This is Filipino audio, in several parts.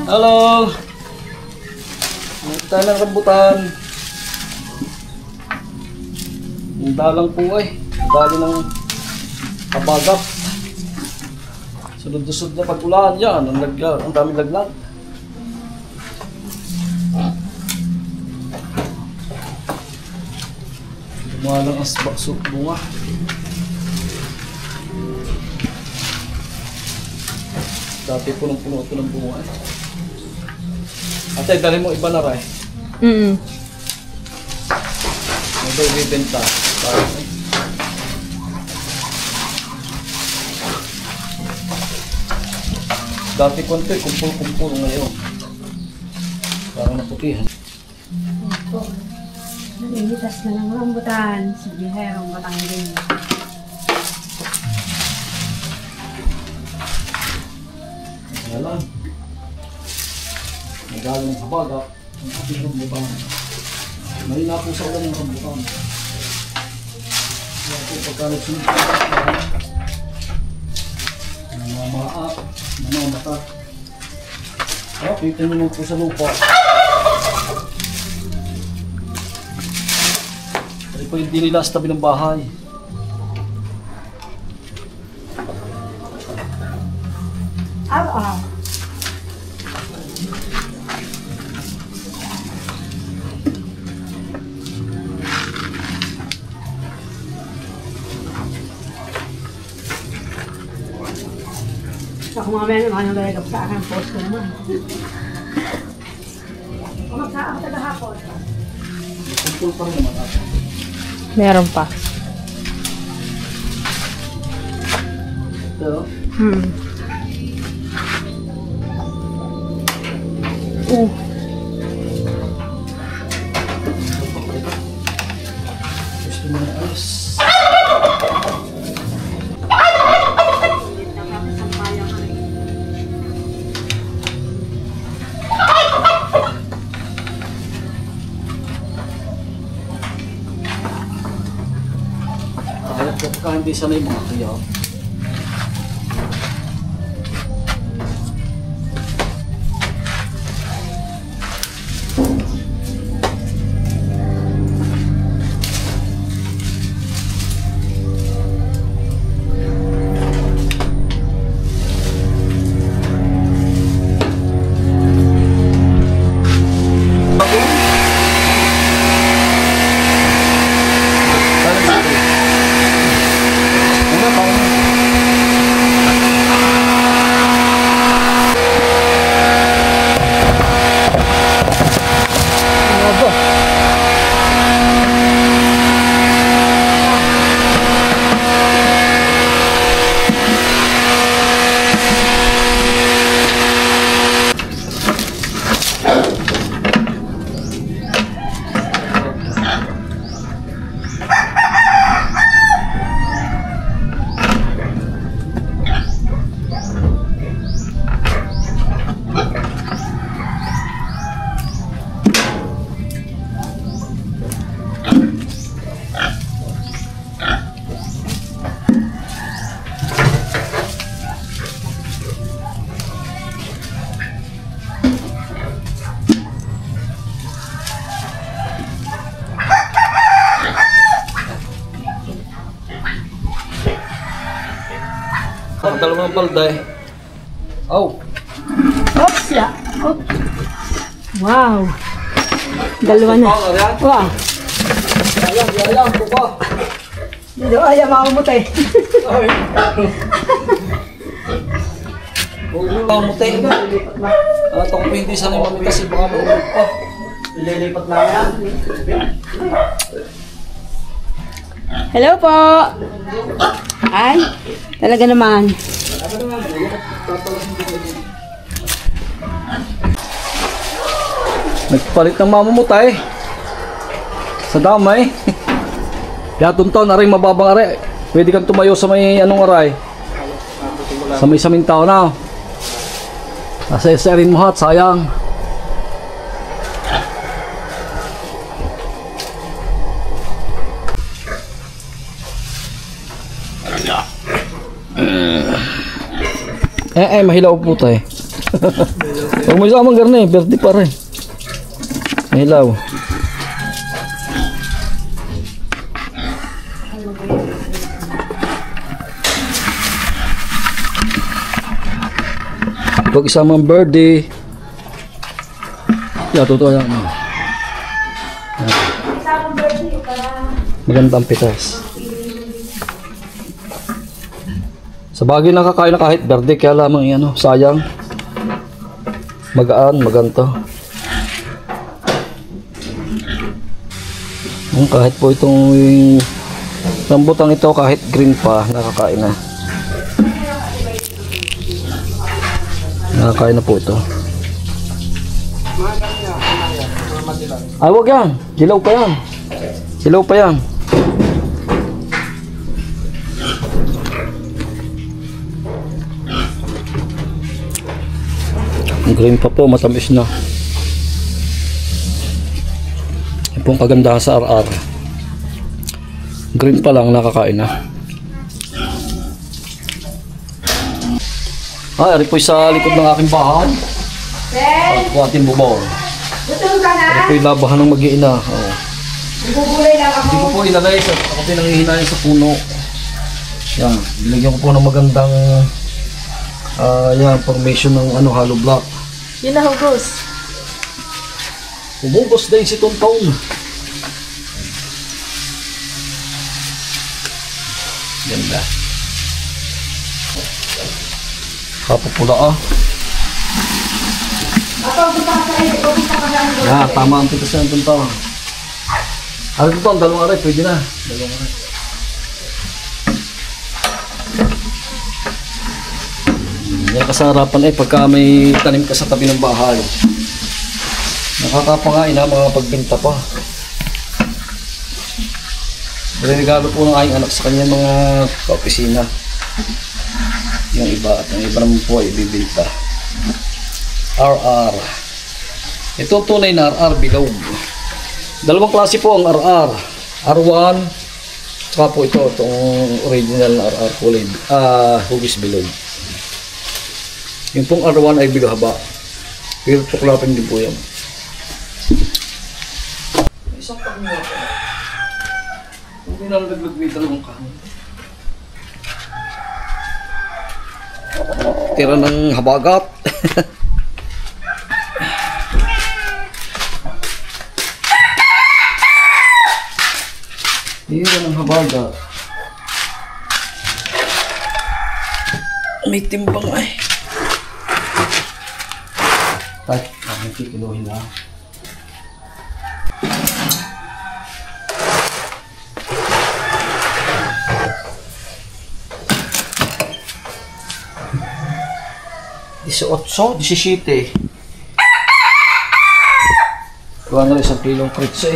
Hello! Tayo ng rambutan. Ang dalang po ay. Dali ng kabagap. Sunod-sunod na pag-ulan yan. Ang daming laglag. Dumalang ang bakso bunga. Dati punong-puno ito ng bunga eh. Ate, dali mo iba na rin. May daw ibibenta. Dati konti, kumpul-kumpul ngayon. Parang naputihan. Ito. Nalilitas na ng rambutan. Si Biherong Batanggin. Kaya lang. Nagaling sa baga. Ang ating rambutan. Malina po sa ulan ng rambutan. Kaya po pagka nagsunod mata. Kita nyo po sa lupa. Ito po yung dinila sa tabi ng bahay. Araw-araw. Ako mga meron, ano nalagap sa akin, post ko naman. Kumagsaan ka kahapon. Kumpul pa rin naman ako. Meron pa. Ito. Gusto mo na ayos. Kapag hindi sanay mga kaya. Dalawang balday. Oh. Oops! Oops! Wow! Dalawa na. Wow! Ayan, buka. Dito, ayaw makamutay. Huwag mo lang mutay. Itong hindi sanay mamutay si baka maulog pa. Ililipat na yan. Hello po! Ay, talaga naman. Nagpalit ng mamamutay sa damay. Yatong taon, aray mababang aray. Pwede kang tumayo sa may anong aray. Sa may samintaw na. Nasa SRin mo hat, sayang. Mahilaw po tayo. Huwag mo isamang garne, birthday pa rin. May hilaw. Huwag isamang birthday. Totoo yan. Magandang pitas. Sa bagay nakakain na kahit birthday, kaya lamang yan, sayang. Magaan, maganto. Kahit po itong rambutang ito, kahit green pa, nakakain na. Nakakain na po ito. Ay, wag yan. Hilaw pa yan. Hilaw pa yan. Green pa po, matamis na. Yan po ang kagandahan sa RR. Green pa lang, nakakain na. Ay, ari po sa likod ng aking bahay. At po ating bubaw. Gutom ka na? Ari po yung labahan ng mag-iina. Oh. Bubulay lang ako. Hindi ko po ilalay. Ako po nanghihinayin sa puno. Yan. Bilagyan ko po ng magandang yan, formation ng hollow block. Yun na hugos. Umugos din si Tonton. Ganda. Kapupula Yeah, tama ang pitas ng Tonton. Ano ito? Dalawang aray, pwede na. Dalawang aray. Yan kasarapan pagka may tanim ka sa tabi ng bahay. Nakakapangain mga pagbinta pa. Regalo po ng aking anak sa kanya mga kaopisina. Yung iba at yung iba naman po ay bibinta. RR. Ito tunay na RR bilog. Dalawang klase po ang RR. R1 saka po ito itong original na RR kulay hugis bilog. Yung pong R1 ay bigahaba. Pero tuklapin din po yan. Isang pakinggan ko. Hindi na naglaglag dalawang kahoy. Tira ng habagat. Tira ng habagat. May timbang ay. Tay, hindi kiluhin na. Isotso, 17. Kuha na rin 1 kilong krits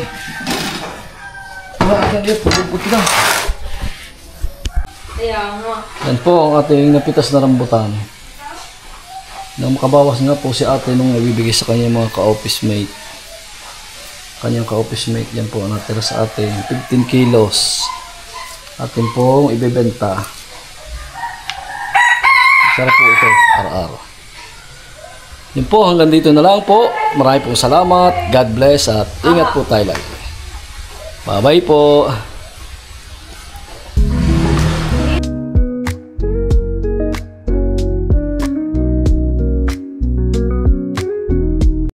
Ayan yun, pagbubuti lang. Yan po ang ating napitas na rambutan. Nang makabawas nga po si ate nung nabibigay sa kanya mga ka-office mate. Kanyang ka-office mate, yan po ang natira sa atin. 15 kilos. Atin pong ibebenta. Sarap po ito, RR. Yun po, hanggang dito na lang po. Marami pong salamat. God bless at ingat po tayo lagi. Bye-bye po.